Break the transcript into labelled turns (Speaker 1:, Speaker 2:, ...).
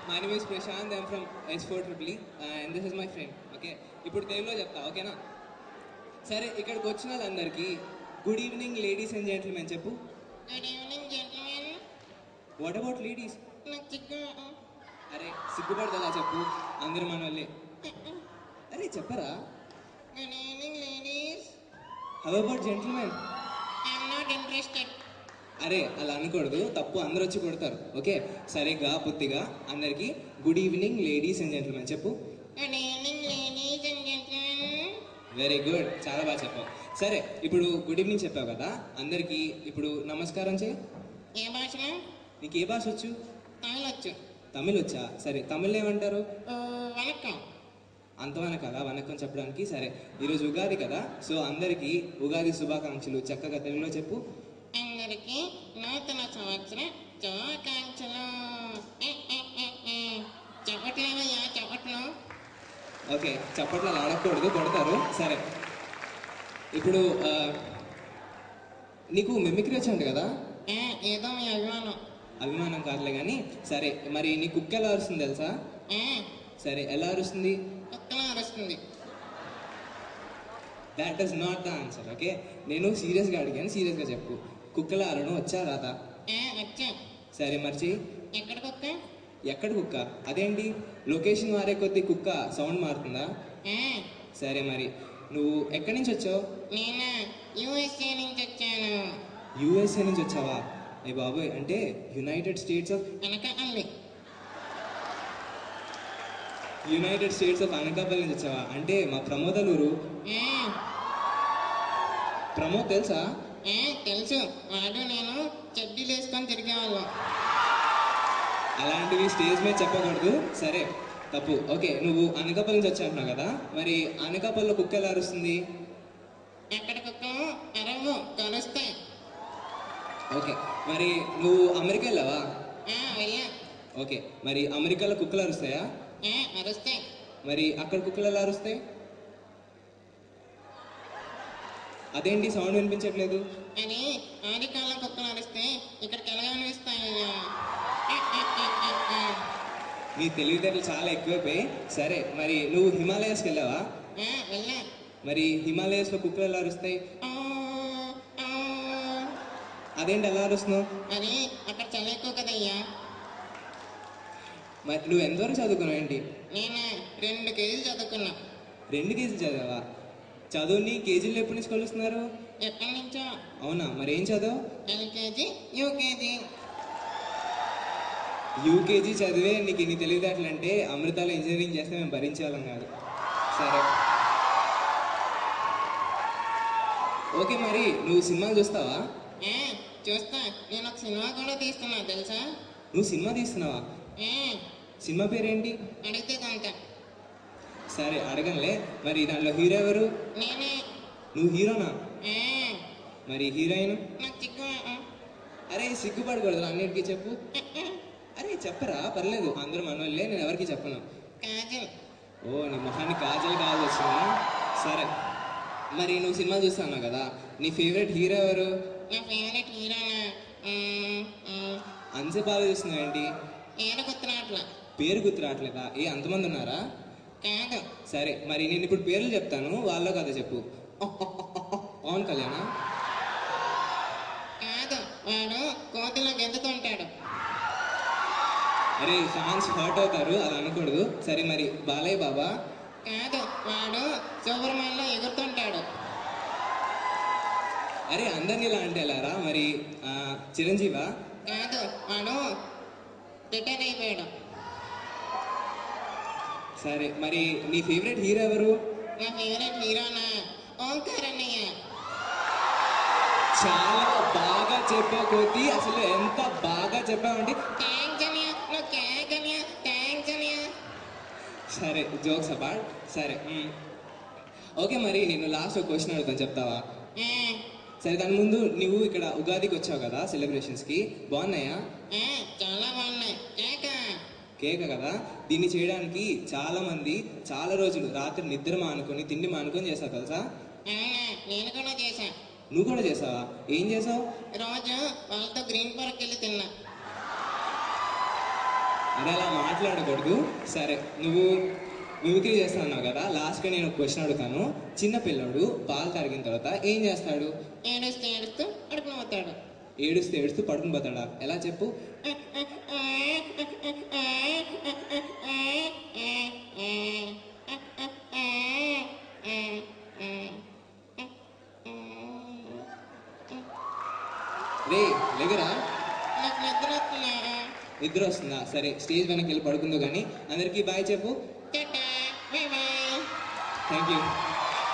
Speaker 1: My name is Prashant. I'm from S4EE and this is my friend. Okay. ఇప్పుడు తెలుగులో చెప్తా ఓకేనా? సరే ఇక్కడికి వచ్చిన వాళ్ళందరికీ good evening ladies and gentlemen చెప్పు.
Speaker 2: Good evening gentlemen.
Speaker 1: What about ladies?
Speaker 2: నాకు సిగ్గు.
Speaker 1: అరే సిగ్గుపడదా చెప్పు, అందరూ మన వాళ్ళే. అరే చెప్పరా?
Speaker 2: Good evening ladies.
Speaker 1: How about gentlemen?
Speaker 2: I'm not interested.
Speaker 1: అరే అలా అనకూడదు, తప్పు, అందరూ వచ్చి కొడతారు. ఓకే సరిగ్గా బుద్ధిగా అందరికీ good evening ladies and gentlemen చెప్పు.
Speaker 2: Good evening ladies and gentlemen.
Speaker 1: Very good, చాలా బాగా చెప్పావు. సరే ఇప్పుడు గుడ్ ఈవినింగ్ చెప్పావు కదా, అందరికీ ఇప్పుడు నమస్కారం చేయి.
Speaker 2: ఏ భాషలో?
Speaker 1: నీకు ఏ భాష వచ్చు?
Speaker 2: తమిళ వచ్చు.
Speaker 1: తమిళ్ వచ్చా? సరే తమిళ్లో ఏమంటారు?
Speaker 2: వణక్కం.
Speaker 1: అంతవన కదా వనక్కం చెప్పడానికి. సరే ఈరోజు ఉగాది కదా, సో అందరికీ ఉగాది శుభాకాంక్షలు చక్కగా తెలుగులో చెప్పు.
Speaker 2: అందరికీ నూతన సంవత్సర శుభాకాంక్షలు. చెప్పట్లేవయ్యా చెప్పట్లు.
Speaker 1: ఓకే చప్పట్లో ఆడకూడదు, కొడతారు. సరే ఇప్పుడు నీకు మిమిక్రీ వచ్చండి కదా?
Speaker 2: ఏదో మీ అభిమానం.
Speaker 1: అభిమానం కాదులే కానీ. సరే మరి నీ కుక్క ఎలా అరుస్తుంది తెలుసా? సరే ఎలా అరుస్తుంది?
Speaker 2: కుక్కలా అరుస్తుంది.
Speaker 1: That is not the answer. Okay నేను సీరియస్గా అడిగాను, సీరియస్గా చెప్పు. కుక్కల అరను వచ్చా రాదా?
Speaker 2: వచ్చా.
Speaker 1: సరే మర్చి.
Speaker 2: ఎక్కడ కుక్క?
Speaker 1: ఎక్కడ కుక్క? అదేంటి లొకేషన్ మారే కొద్ది కుక్క సౌండ్ మారుతుందా? సరే మరి నువ్వు ఎక్కడి నుంచి వచ్చావు?
Speaker 2: నేను యుఎస్ఏ నుంచి వచ్చాను.
Speaker 1: యుఎస్ఏ నుంచి వచ్చావా? అయ్య బాబోయ్, అంటే United states of
Speaker 2: Anakapalli.
Speaker 1: United states of Anakapalli నుంచి వచ్చావా? అంటే మా ప్రమోదలూరు. ప్రమోద్ తెలుసా?
Speaker 2: తెలుసు. వాడు నేను చెడ్డీలు వేసుకొని తిరిగేవాళ్ళం.
Speaker 1: అలాంటివి స్టేజ్ మీద చెప్పకూడదు. సరే తప్పు. ఓకే నువ్వు అనకాపల్లి నుంచి వచ్చావున్నావు కదా, మరి అనకాపల్లిలో కుక్క ఎలా అరుస్తుంది?
Speaker 2: ఎక్కడ కుక్కలు అరవు, కరుస్తాయి.
Speaker 1: ఓకే మరి నువ్వు అమెరికా వెళ్ళావా?
Speaker 2: వెళ్ళా.
Speaker 1: ఓకే మరి అమెరికాలో కుక్కలు అరుస్తాయా?
Speaker 2: అరుస్తాయి.
Speaker 1: మరి అక్కడ కుక్కలు ఎలా అరుస్తాయి? అదేంటి సౌండ్ వినిపించట్లేదు?
Speaker 2: అని అమెరికాలో కుక్కలు అరిస్తే ఇక్కడికి ఎలా అనిపిస్తాయ్యా?
Speaker 1: నీ తెలివితేటలు చాలా ఎక్కువైపోయి. సరే మరి నువ్వు హిమాలయాస్కి వెళ్ళావా?
Speaker 2: వెళ్ళా.
Speaker 1: మరి హిమాలయాస్లో కుక్కలు ఎలా అరుస్తాయి? అదేంటి ఎలా అరుస్తున్నావు?
Speaker 2: మరి అక్కడ చలి ఎక్కువ కదయ్యా.
Speaker 1: మరి నువ్వు ఎంతవరకు చదువుకున్నావు ఏంటి?
Speaker 2: నేను 2 కేజీలు చదువుకున్నా.
Speaker 1: 2 కేజీలు చదివావా? చదువుని కేజీలు ఎప్పటి నుంచి కొలుస్తున్నారు?
Speaker 2: ఎక్కడి నుంచో.
Speaker 1: అవునా, మరి ఏం చదువు?
Speaker 2: LKG UKG.
Speaker 1: యూకేజీ చదివే నీకు ఇన్ని తెలివితేటలు అంటే అమృతాలో ఇంజనీరింగ్ చేస్తే మేము భరించేవాళ్ళం కాదు. సరే ఓకే మరి నువ్వు సినిమాలు చూస్తావా?
Speaker 2: చూస్తా. నేను ఒక సినిమా కూడా తీస్తున్నా తెలుసా?
Speaker 1: నువ్వు సినిమా తీస్తున్నావా? సినిమా పేరేంటి?
Speaker 2: అడిగితే కొంత.
Speaker 1: సరే అడగనులే. మరి దాంట్లో హీరో ఎవరు?
Speaker 2: నేనే.
Speaker 1: నువ్వు హీరోనా? మరి హీరోయిన్?
Speaker 2: నాకు సిగ్గు.
Speaker 1: అరే సిగ్గుపడకూడదు, అన్నిటికీ చెప్పు. అరే చెప్పరా, పర్లేదు, అందరూ మనోళ్ళే, నేను ఎవరికి చెప్పను.
Speaker 2: కాజల్.
Speaker 1: ఓ నీ మొహాన్ని కాజల్ కావాల్సి వచ్చిందా? సరే మరి నువ్వు సినిమా చూస్తున్నావు కదా, నీ ఫేవరెట్ హీరో ఎవరు?
Speaker 2: నా ఫేవరెట్ హీరోనా?
Speaker 1: అంతసేపు ఆలోచిస్తున్నావు ఏంటి?
Speaker 2: పేరు గుర్తురాట్లా.
Speaker 1: పేరు గుర్తురావట్లేదా? అంతమంది ఉన్నారా?
Speaker 2: కాదు.
Speaker 1: సరే మరి నేను ఇప్పుడు పేర్లు చెప్తాను, వాళ్ళలో కదా చెప్పు. పవన్ కళ్యాణా?
Speaker 2: కాదు, వాడు కోతిలో గెంతుతుంటాడు.
Speaker 1: అరే ఫ్యాన్స్ హర్ట్ అవుతారు, అలా అనకూడదు. సరే మరి బాలయ్య బాబా?
Speaker 2: కాదు, వాడు సూపర్మ్యాన్లో ఎగురుతుంటాడు.
Speaker 1: అరే అందరినీ ఇలా అంటే ఎలారా? మరి చిరంజీవా?
Speaker 2: కాదు, వాడు రిటైర్ అయిపోయాడు.
Speaker 1: సరే మరి నీ ఫేవరెట్ హీరో ఎవరు?
Speaker 2: నా ఫేవరెట్ హీరోనా? ఓంకార్ అన్నయ్య.
Speaker 1: చాలా బాగా చెప్పావు కోతి, అసలు ఎంత బాగా చెప్పావంటే.
Speaker 2: థ్యాంక్స్ అన్నయ్య, నువ్వు క్యాక్ అన్నయ్య, థ్యాంక్స్ అన్నయ్య.
Speaker 1: సరే జోక్స్ అపార్ట్. సరే ఓకే మరి నేను లాస్ట్ ఒక క్వశ్చన్ అడుగుతాను, చెప్తావా? సరే దాని ముందు నువ్వు ఇక్కడ ఉగాదికి వచ్చావు కదా సెలబ్రేషన్స్కి, బాగున్నాయా?
Speaker 2: చాలా బాగున్నాయి.
Speaker 1: కేక కదా, దీన్ని చేయడానికి చాలా మంది చాలా రోజులు రాత్రి నిద్ర మానుకొని తిండి మానుకొని చేస్తావు తెలుసా?
Speaker 2: నేను కూడా చేశా.
Speaker 1: నువ్వు కూడా చేసావా? ఏం చేసావు?
Speaker 2: రోజు వాళ్ళతో గ్రీన్ పార్క్ వెళ్ళి తిన్నా.
Speaker 1: అదే అలా మాట్లాడకూడదు. సరే, నువ్వు మిమిక్రీ చేస్తా అన్నావు కదా, లాస్ట్గా నేను క్వశ్చన్ అడుగుతాను. చిన్న పిల్లడు పాలు తాగిన తర్వాత ఏం చేస్తాడు?
Speaker 2: ఏడుస్తూ ఏడుస్తూ అడుగును పోతాడు.
Speaker 1: ఏడుస్తూ ఏడుస్తూ పడుకుని పోతాడా? ఎలా చెప్పు? రే లేగరా,
Speaker 2: నాకు నిద్ర వస్తుందా?
Speaker 1: నిద్ర వస్తుందా? సరే, స్టేజ్ వెనక్కి వెళ్ళి పడుకుందో కానీ అందరికీ బాయ్ చెప్పు.
Speaker 2: Tata, bye bye.
Speaker 1: Thank you.